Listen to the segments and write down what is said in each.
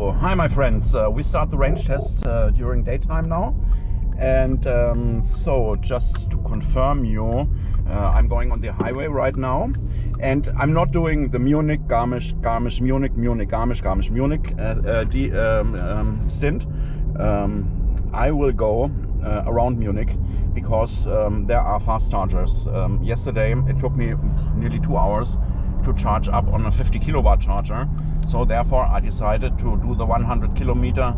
So, hi my friends, we start the range test during daytime now, and so just to confirm you, I'm going on the highway right now, and I'm not doing the Munich, Garmisch, Garmisch, Munich, Munich, Garmisch, Garmisch, Munich stint. I will go around Munich because there are fast chargers. Yesterday it took me nearly 2 hours to charge up on a 50 kilowatt charger, so therefore I decided to do the 100 kilometer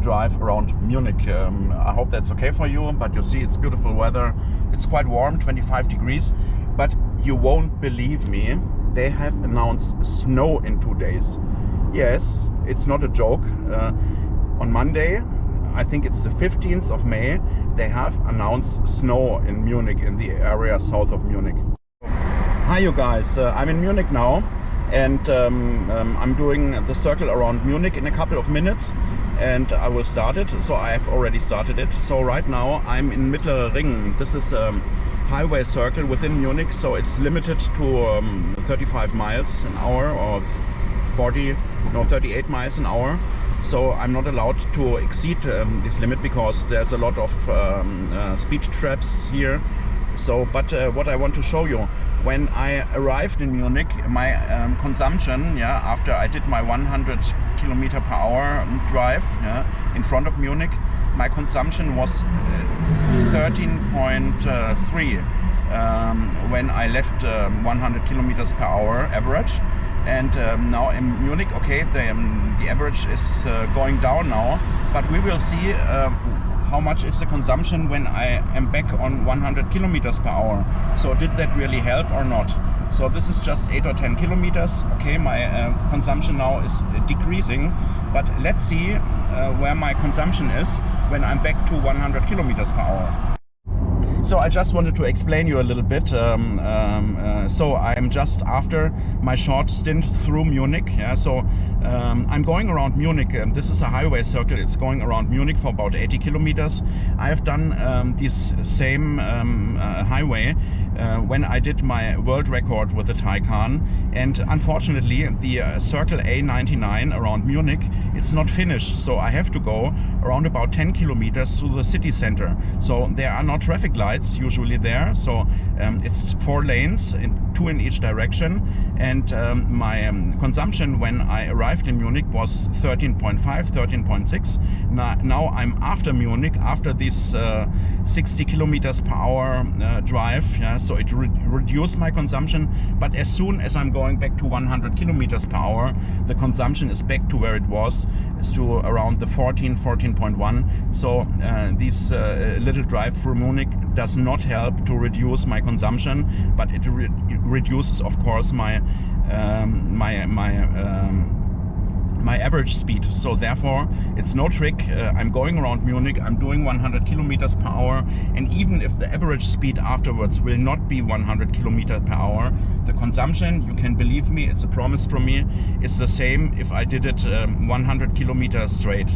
drive around Munich. I hope that's okay for you, but you see it's beautiful weather. It's quite warm, 25 degrees, but you won't believe me, they have announced snow in 2 days. Yes, it's not a joke. On Monday, I think it's the 15th of May, they have announced snow in Munich, in the area south of Munich. Hi you guys, I'm in Munich now, and I'm doing the circle around Munich in a couple of minutes, and I will start it. So I have already started it. So right now I'm in Mittlere Ring. This is a highway circle within Munich, so it's limited to 35 miles an hour or 38 miles an hour. So I'm not allowed to exceed this limit because there's a lot of speed traps here. So, but what I want to show you, when I arrived in Munich, my consumption, after I did my 100 kilometer per hour drive in front of Munich, my consumption was 13.3 when I left 100 kilometers per hour average. And now in Munich, okay, the average is going down now, but we will see how much is the consumption when I am back on 100 kilometers per hour. So did that really help or not? So this is just 8 or 10 kilometers. Okay, my consumption now is decreasing, but let's see where my consumption is when I'm back to 100 kilometers per hour. So I just wanted to explain you a little bit. So I'm just after my short stint through Munich. So I'm going around Munich. This is a highway circle. It's going around Munich for about 80 kilometers. I have done this same highway when I did my world record with the Taycan, and unfortunately the circle A99 around Munich, it's not finished, so I have to go around about 10 kilometers through the city center. So there are no traffic lights usually there, so it's 4 lanes, 2 in each direction, and my consumption when I arrived in Munich was 13.5, 13.6. Now I'm after Munich, after this 60 kilometers per hour drive, so it reduced my consumption, but as soon as I'm going back to 100 kilometers per hour, the consumption is back to where it was, is to around the 14.1. So this little drive through Munich does not help to reduce my consumption, but it reduces, of course, my my average speed. So therefore it's no trick. I'm going around Munich, I'm doing 100 kilometers per hour, and even if the average speed afterwards will not be 100 kilometers per hour, the consumption, you can believe me, it's a promise from me, is the same if I did it 100 kilometers straight.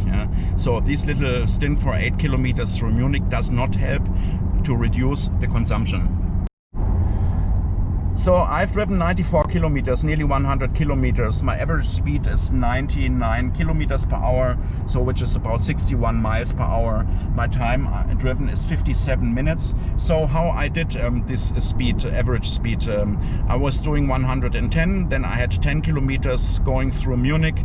So this little stint for 8 kilometers through Munich does not help to reduce the consumption. So I've driven 94 kilometers, nearly 100 kilometers. My average speed is 99 kilometers per hour, so which is about 61 miles per hour. My time driven is 57 minutes. So how I did this speed, average speed, I was doing 110, then I had 10 kilometers going through Munich,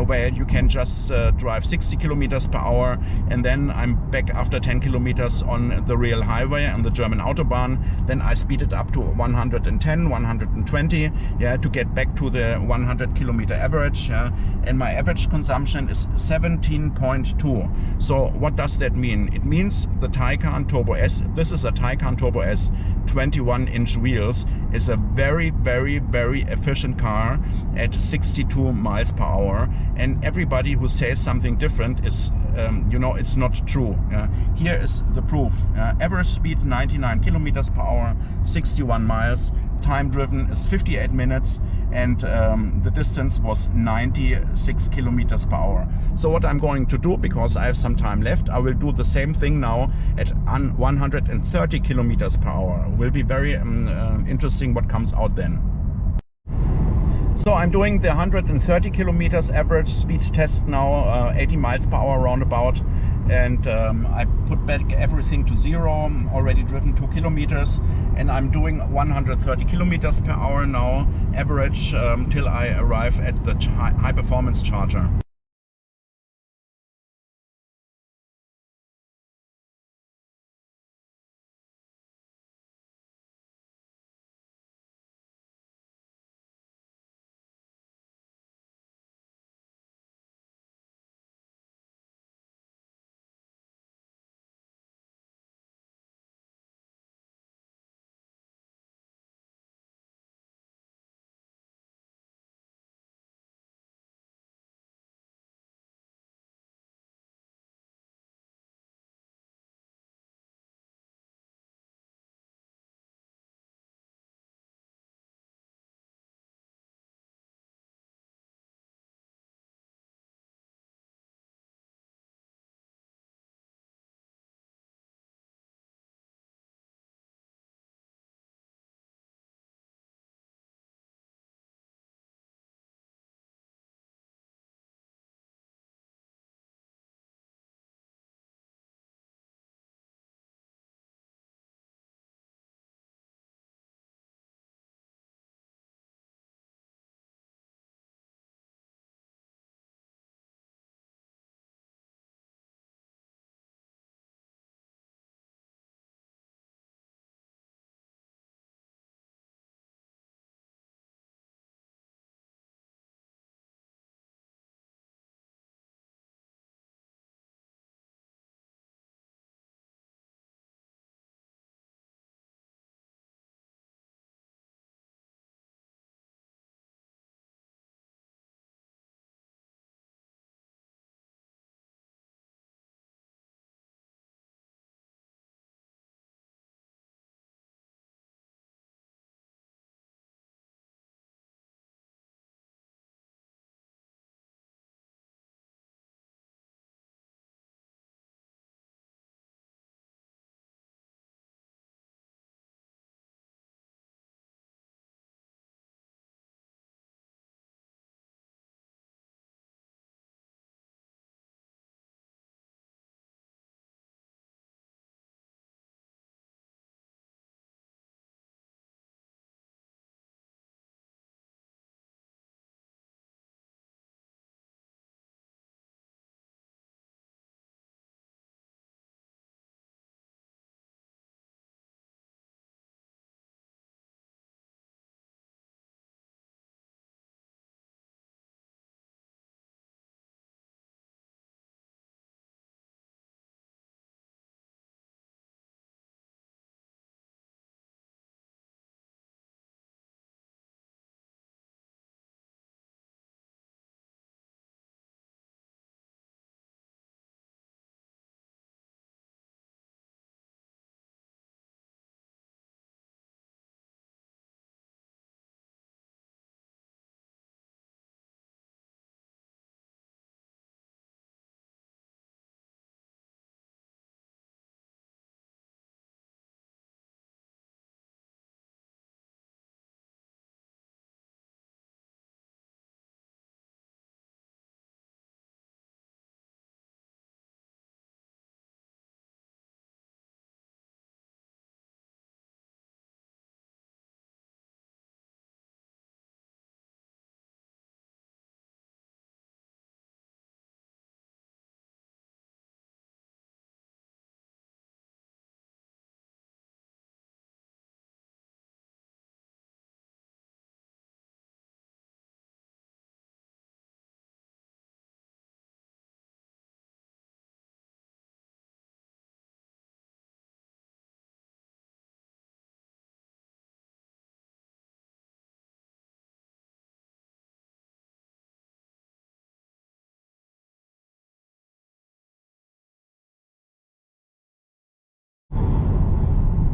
where you can just drive 60 kilometers per hour, and then I'm back after 10 kilometers on the real highway on the German Autobahn. Then I speeded up to 110, 120, to get back to the 100 kilometer average, and my average consumption is 17.2. So what does that mean? It means the Taycan Turbo S, this is a Taycan Turbo S, 21-inch wheels, is a very, very, very efficient car at 62 miles per hour, and everybody who says something different is, it's not true. Here is the proof. Average speed 99 kilometers per hour, 61 miles. Time driven is 58 minutes, and the distance was 96 kilometers per hour. So what I'm going to do, because I have some time left, I will do the same thing now at 130 kilometers per hour. Will be very interesting what comes out then. So I'm doing the 130 kilometers average speed test now, 80 miles per hour roundabout, and I put back everything to zero. I'm already driven 2 kilometers, and I'm doing 130 kilometers per hour now average till I arrive at the high performance charger.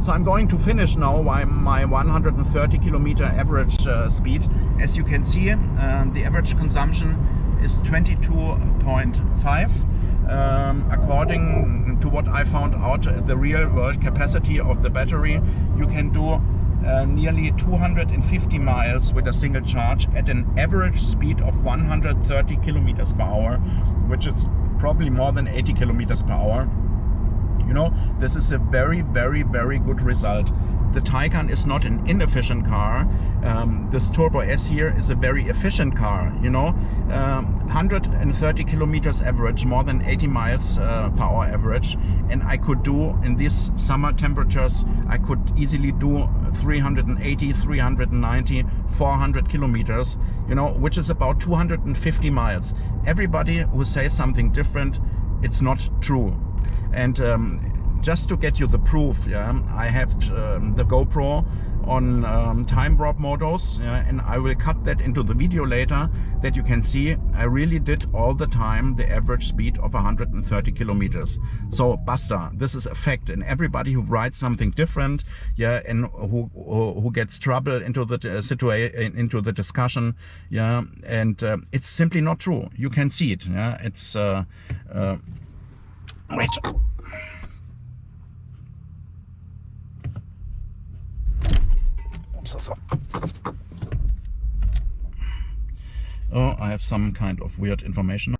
So I'm going to finish now my 130 kilometer average speed. As you can see, the average consumption is 22.5. According to what I found out, the real world capacity of the battery, you can do nearly 250 miles with a single charge at an average speed of 130 kilometers per hour, which is probably more than 80 kilometers per hour. You know, this is a very, very, very good result. The Taycan is not an inefficient car. This Turbo S here is a very efficient car, you know. 130 kilometers average, more than 80 miles per hour average. And I could do, in these summer temperatures, I could easily do 380, 390, 400 kilometers, you know, which is about 250 miles. Everybody who says something different, it's not true. And just to get you the proof, yeah, I have the GoPro on time warp modus, yeah, and I will cut that into the video later, that you can see I really did all the time the average speed of 130 kilometers. So basta, this is a fact, and everybody who writes something different, yeah, and who gets trouble into the situation, into the discussion, yeah, and it's simply not true. You can see it, yeah. It's wait. Oh, I have some kind of weird information.